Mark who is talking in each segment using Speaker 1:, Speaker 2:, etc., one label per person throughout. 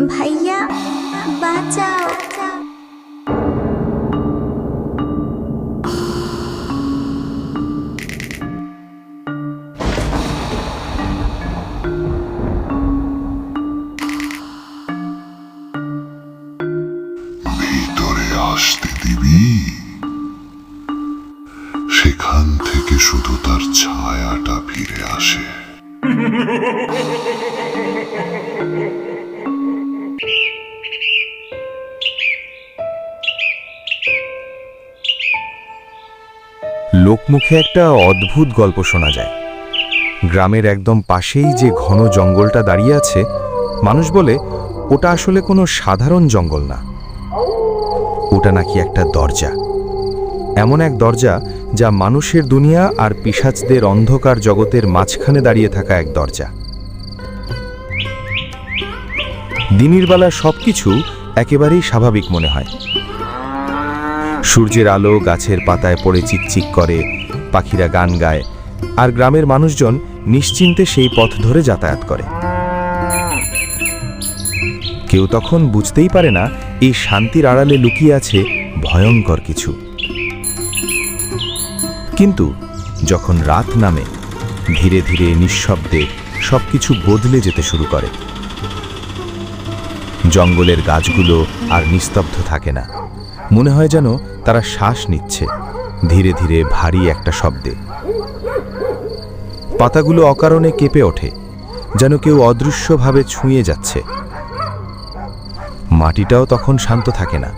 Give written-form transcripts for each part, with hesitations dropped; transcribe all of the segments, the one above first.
Speaker 1: ভাইয়া বাঁচাও।
Speaker 2: ভিতরে আসতে দিবি? সেখান থেকে শুধু তার ছায়াটা ফিরে আসে।
Speaker 3: লোকমুখে একটা অদ্ভুত গল্প শোনা যায়। গ্রামের একদম পাশেই যে ঘন জঙ্গলটা দাঁড়িয়ে আছে, মানুষ বলে ওটা আসলে কোনো সাধারণ জঙ্গল না, ওটা নাকি একটা দরজা। এমন এক দরজা যা মানুষের দুনিয়া আর পিশাচদের অন্ধকার জগতের মাঝখানে দাঁড়িয়ে থাকা এক দরজা। দিনের বেলা সবকিছু একেবারেই স্বাভাবিক মনে হয়। সূর্যের আলো গাছের পাতায় পড়ে চিকচিক করে, পাখিরা গান গায়, আর গ্রামের মানুষজন নিশ্চিন্তে সেই পথ ধরে যাতায়াত করে। কেউ তখন বুঝতেই পারে না এই শান্তির আড়ালে লুকিয়ে আছে ভয়ঙ্কর কিছু। কিন্তু যখন রাত নামে, ধীরে ধীরে নিঃশব্দে সবকিছু বদলে যেতে শুরু করে। জঙ্গলের গাছগুলো আর নিস্তব্ধ থাকে না, মনে হয় যেন তারা শ্বাস নিচ্ছে ধীরে ধীরে ভারী একটা শব্দে। পাতাগুলো অকারণে কেঁপে ওঠে, যেন কেউ অদৃশ্যভাবে ছুঁয়ে যাচ্ছে। মাটিটাও তখন শান্ত থাকে না,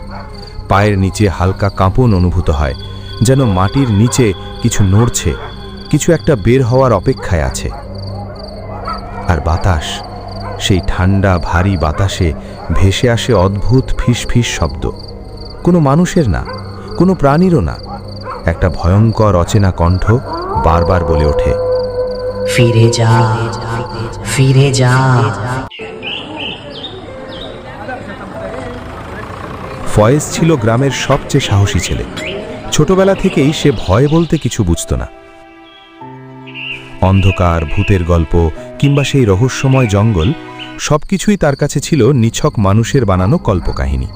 Speaker 3: পায়ের নিচে হালকা কাঁপন অনুভূত হয়, যেন মাটির নিচে কিছু নড়ছে, কিছু একটা বের হওয়ার অপেক্ষায় আছে। আর বাতাস, সেই ঠান্ডা ভারী বাতাসে ভেসে আসে অদ্ভুত ফিসফিস শব্দ। কোনো মানুষের না, কোনো প্রাণীরও না, একটা ভয়ঙ্কর অচেনা কণ্ঠ বারবার বলে ওঠে,
Speaker 4: ফিরে যা, ফিরে যা।
Speaker 3: ফয়েজ ছিল গ্রামের সবচেয়ে সাহসী ছেলে। ছোটবেলা থেকেই সে ভয় বলতে কিছু বুঝত না। অন্ধকার, ভূতের গল্প কিংবা সেই রহস্যময় জঙ্গল, সবকিছুই তার কাছে ছিল নিছক মানুষের বানানো কল্পকাহিনী।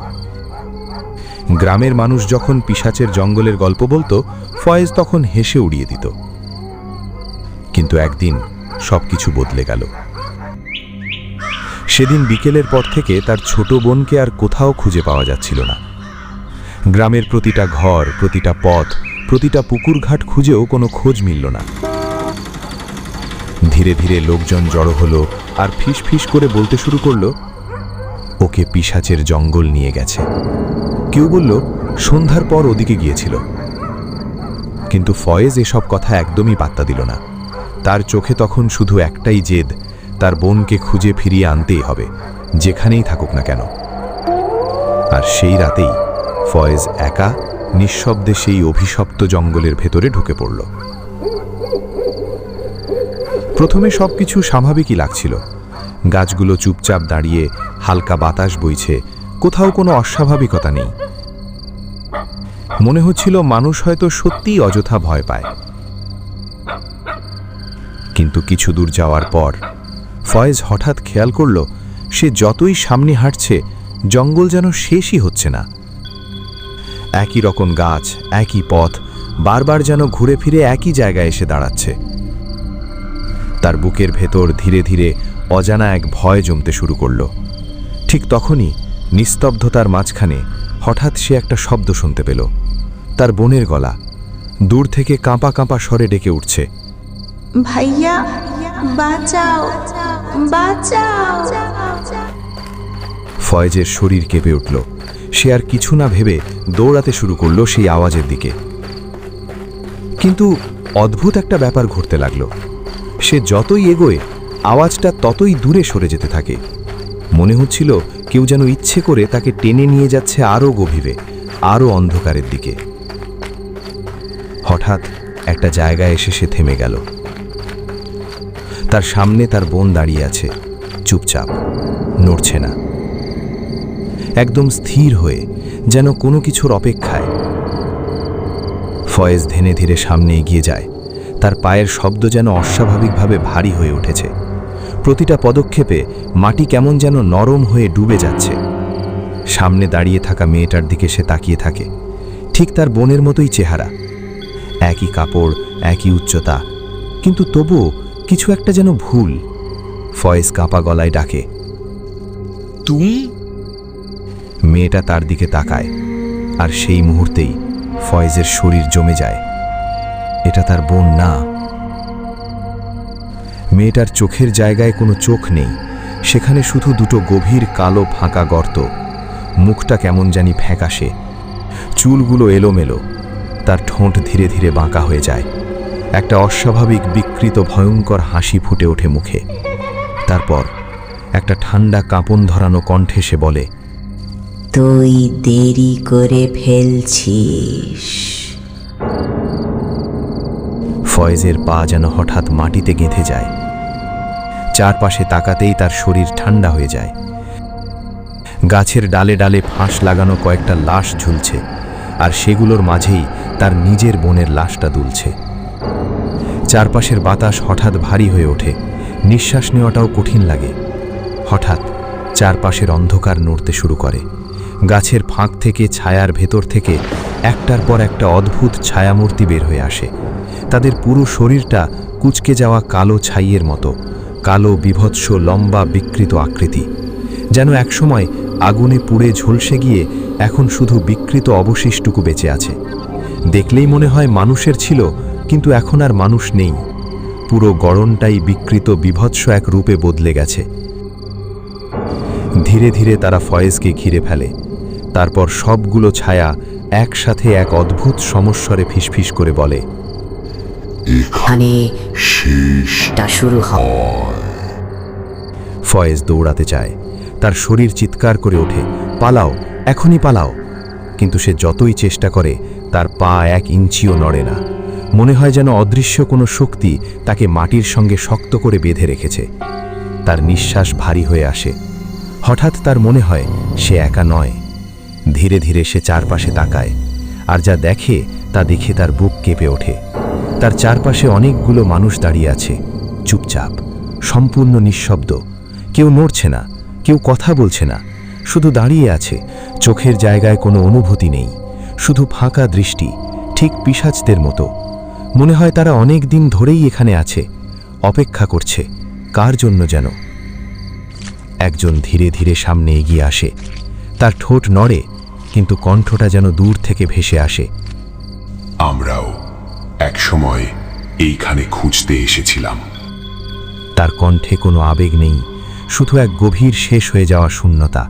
Speaker 3: গ্রামের মানুষ যখন পিশাচের জঙ্গলের গল্প বলতো, ফয়েজ তখন হেসে উড়িয়ে দিত। কিন্তু একদিন সবকিছু বদলে গেল। সেদিন বিকেলের পর থেকে তার ছোট বোনকে আর কোথাও খুঁজে পাওয়া যাচ্ছিল না। গ্রামের প্রতিটা ঘর, প্রতিটা পথ, প্রতিটা পুকুরঘাট খুঁজেও কোনো খোঁজ মিলল না। ধীরে ধীরে লোকজন জড়ো হলো আর ফিস ফিস করে বলতে শুরু করলো, ওকে পিশাচের জঙ্গল নিয়ে গেছে। কেউ বলল সন্ধ্যার পর ওদিকে গিয়েছিল। কিন্তু ফয়েজ এসব কথা একদমই পাত্তা দিল না। তার চোখে তখন শুধু একটাই জেদ, তার বোনকে খুঁজে ফিরিয়ে আনতেই হবে, যেখানেই থাকুক না কেন। আর সেই রাতেই ফয়েজ একা নিঃশব্দে সেই অভিশপ্ত জঙ্গলের ভেতরে ঢুকে পড়ল। প্রথমে সবকিছু স্বাভাবিকই লাগছিল। গাছগুলো চুপচাপ দাঁড়িয়ে, হালকা বাতাস বইছে, কোথাও কোনো অস্বাভাবিকতা নেই। মনে হচ্ছিল মানুষ হয়তো সত্যিই অযথা ভয় পায়। কিন্তু কিছু দূর যাওয়ার পর ফয়েজ হঠাৎ খেয়াল করল, সে যতই সামনে হাঁটছে, জঙ্গল যেন শেষই হচ্ছে না। একই রকম গাছ, একই পথ, বারবার যেন ঘুরে ফিরে একই জায়গায় এসে দাঁড়াচ্ছে। তার বুকের ভেতর ধীরে ধীরে অজানা এক ভয় জমতে শুরু করল। ঠিক তখনই নিস্তব্ধতার মাঝখানে হঠাৎ সে একটা শব্দ শুনতে পেল। তার বোনের গলা দূর থেকে কাঁপা কাঁপা স্বরে ডেকে উঠছে,
Speaker 1: ভাইয়া বাঁচাও, বাঁচাও।
Speaker 3: ফয়েজের শরীর কেঁপে উঠল। সে আর কিছু না ভেবে দৌড়াতে শুরু করলো সেই আওয়াজের দিকে। কিন্তু অদ্ভুত একটা ব্যাপার ঘটতে লাগলো। সে যতই এগোয়, আওয়াজটা ততই দূরে সরে যেতে থাকে। মনে হচ্ছিল কেউ যেন ইচ্ছে করে তাকে টেনে নিয়ে যাচ্ছে আরও গভীরে, আরও অন্ধকারের দিকে। হঠাৎ একটা জায়গায় এসে সে থেমে গেল। তার সামনে তার বোন দাঁড়িয়ে আছে, চুপচাপ, নড়ছে না, একদম স্থির হয়ে, যেন কোনো কিছুর অপেক্ষায়। ফয়েজ ধীরে ধীরে সামনে এগিয়ে যায়। তার পায়ের শব্দ যেন অস্বাভাবিকভাবে ভারী হয়ে উঠেছে। প্রতিটা পদক্ষেপে মাটি কেমন যেন নরম হয়ে ডুবে যাচ্ছে। সামনে দাঁড়িয়ে থাকা মেয়েটার দিকে সে তাকিয়ে থাকে। ঠিক তার বোনের মতোই চেহারা, একই কাপড়, একই উচ্চতা, কিন্তু তবুও কিছু একটা যেন ভুল। ফয়েজ কাঁপা গলায় ডাকে,
Speaker 5: তুমি?
Speaker 3: মেয়েটা তার দিকে তাকায়, আর সেই মুহূর্তেই ফয়েজের শরীর জমে যায়। এটা তার বোন না। মেয়েটার চোখের জায়গায় কোনো চোখ নেই, সেখানে শুধু দুটো গভীর কালো ফাঁকা গর্ত। মুখটা কেমন জানি ফ্যাকাশে, চুলগুলো এলোমেলো, তার ঠোঁট ধীরে ধীরে বাঁকা হয়ে যায়। একটা অস্বাভাবিক বিকৃত ভয়ঙ্কর হাসি ফুটে ওঠে মুখে। তারপর একটা ঠান্ডা কাঁপন ধরানো কণ্ঠে সে বলে,
Speaker 4: তুই দেরি করে ফেলছিস।
Speaker 3: ফয়েজের পা যেন হঠাৎ মাটিতে গেঁথে যায়। চারপাশে তাকাতেই তার শরীর ঠান্ডা হয়ে যায়। গাছের ডালে ডালে ফাঁস লাগানো কয়েকটা লাশ ঝুলছে, আর সেগুলোর মাঝেই তার নিজের বোনের লাশটা দুলছে। চারপাশের বাতাস হঠাৎ ভারী হয়ে ওঠে, নিঃশ্বাস নেওয়াটাও কঠিন লাগে। হঠাৎ চারপাশের অন্ধকার নড়তে শুরু করে। গাছের ফাঁক থেকে, ছায়ার ভেতর থেকে একটার পর একটা অদ্ভুত ছায়ামূর্তি বের হয়ে আসে। তাদের পুরো শরীরটা কুঁচকে যাওয়া কালো ছাইয়ের মতো, কালো বিভৎস লম্বা বিকৃত আকৃতি, যেন একসময় আগুনে পুড়ে ঝলসে গিয়ে এখন শুধু বিকৃত অবশিষ্টটুকু বেঁচে আছে। দেখলেই মনে হয় মানুষের ছিল, কিন্তু এখন আর মানুষ নেই। পুরো গড়নটাই বিকৃত বিভৎস এক রূপে বদলে গেছে। ধীরে ধীরে তারা ফয়েজকে ঘিরে ফেলে। তারপর সবগুলো ছায়া একসাথে এক অদ্ভুত সমস্বরে ফিসফিস করে বলে,
Speaker 4: এখানে শেষটা শুরু হয়।
Speaker 3: ফয়েজ দৌড়াতে চায়, তার শরীর চিৎকার করে ওঠে, পালাও, এখনই পালাও। কিন্তু সে যতই চেষ্টা করে তার পা 1 ইঞ্চিও নড়ে না। মনে হয় যেন অদৃশ্য কোনো শক্তি তাকে মাটির সঙ্গে শক্ত করে বেঁধে রেখেছে। তার নিঃশ্বাস ভারী হয়ে আসে। হঠাৎ তার মনে হয় সে একা নয়। ধীরে ধীরে সে চারপাশে তাকায়, আর যা দেখে তা দেখে তার বুক কেঁপে ওঠে। তার চারপাশে অনেকগুলো মানুষ দাঁড়িয়ে আছে, চুপচাপ, সম্পূর্ণ নিঃশব্দ। কেউ নড়ছে না, কেউ কথা বলছে না, শুধু দাঁড়িয়ে আছে। চোখের জায়গায় কোনো অনুভূতি নেই, শুধু ফাঁকা দৃষ্টি, ঠিক পিশাচদের মতো। মনে হয় তারা অনেক দিন ধরেই এখানে আছে, অপেক্ষা করছে, কার জন্য যেন। একজন ধীরে ধীরে সামনে এগিয়ে আসে। তার ঠোঁট নড়ে, কিন্তু কণ্ঠটা যেন দূর থেকে ভেসে আসে,
Speaker 2: আমরাও একসময় এইখানে খুঁজতে এসেছিলাম।
Speaker 3: তার কণ্ঠে কোনো আবেগ নেই, শুধু এক গভীর শেষ হয়ে যাওয়া শূন্যতা।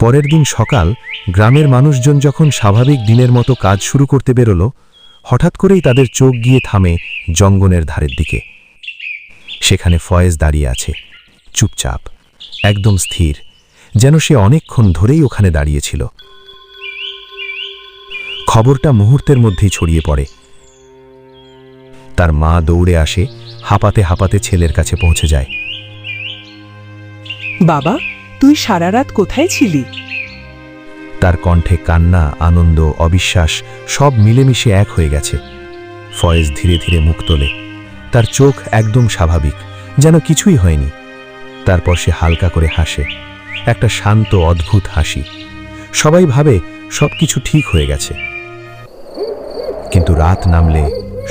Speaker 3: পরের দিন সকাল, গ্রামের মানুষজন যখন স্বাভাবিক দিনের মতো কাজ শুরু করতে বেরোলো, হঠাৎ করেই তাদের চোখ গিয়ে থামে জঙ্গলের ধারের দিকে। সেখানে ফয়েজ দাঁড়িয়ে আছে, চুপচাপ, একদম স্থির, যেন সে অনেকক্ষণ ধরেই ওখানে দাঁড়িয়েছিল। খবরটা মুহূর্তের মধ্যেই ছড়িয়ে পড়ে। তার মা দৌড়ে আসে, হাঁপাতে হাঁপাতে ছেলের কাছে পৌঁছে যায়।
Speaker 5: বাবা, তুই সারা রাত কোথায় ছিলি?
Speaker 3: তার কণ্ঠে কান্না, আনন্দ, অবিশ্বাস সব মিলেমিশে এক হয়ে গেছে। ফয়েজ ধীরে ধীরে মুখ তোলে। তার চোখ একদম স্বাভাবিক, যেন কিছুই হয়নি। তারপর সে হালকা করে হাসে, একটা শান্ত অদ্ভুত হাসি। সবাই ভাবে সবকিছু ঠিক হয়ে গেছে। কিন্তু রাত নামলে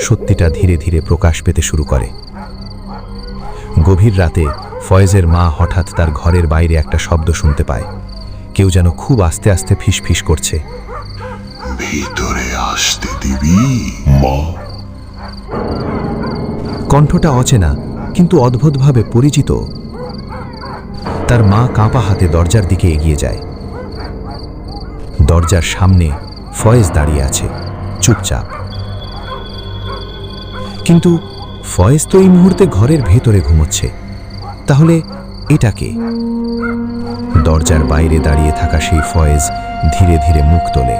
Speaker 3: সত্যিটা ধীরে ধীরে প্রকাশ পেতে শুরু করে। গভীর রাতে ফয়েজের মা হঠাৎ তার ঘরের বাইরে একটা শব্দ শুনতে পায়। কেউ যেন খুব আস্তে আস্তে ফিসফিস করছে,
Speaker 2: ভিতরে আসতে দিবি মা?
Speaker 3: কণ্ঠটা অচেনা, কিন্তু অদ্ভুতভাবে পরিচিত। তার মা কাঁপা হাতে দরজার দিকে এগিয়ে যায়। দরজার সামনে ফয়েজ দাঁড়িয়ে আছে, চুপচাপ। কিন্তু ফয়েজ তো এই মুহূর্তে ঘরের ভেতরে ঘুমোচ্ছে। তাহলে এটা কে? দরজার বাইরে দাঁড়িয়ে থাকা সেই ফয়েজ ধীরে ধীরে মুখ তোলে,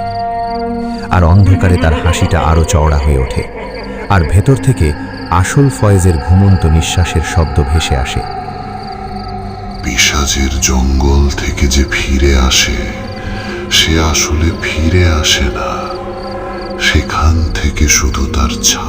Speaker 3: আর অন্ধকারে তার হাসিটা আরো চওড়া হয়ে ওঠে। আর ভেতর থেকে আসল ফয়েজের ঘুমন্ত নিঃশ্বাসের শব্দ ভেসে আসে।
Speaker 2: পিশাচের জঙ্গল থেকে যে ফিরে আসে, সে আসলে ফিরে আসে না। সেখান থেকে শুধু তার ছায়া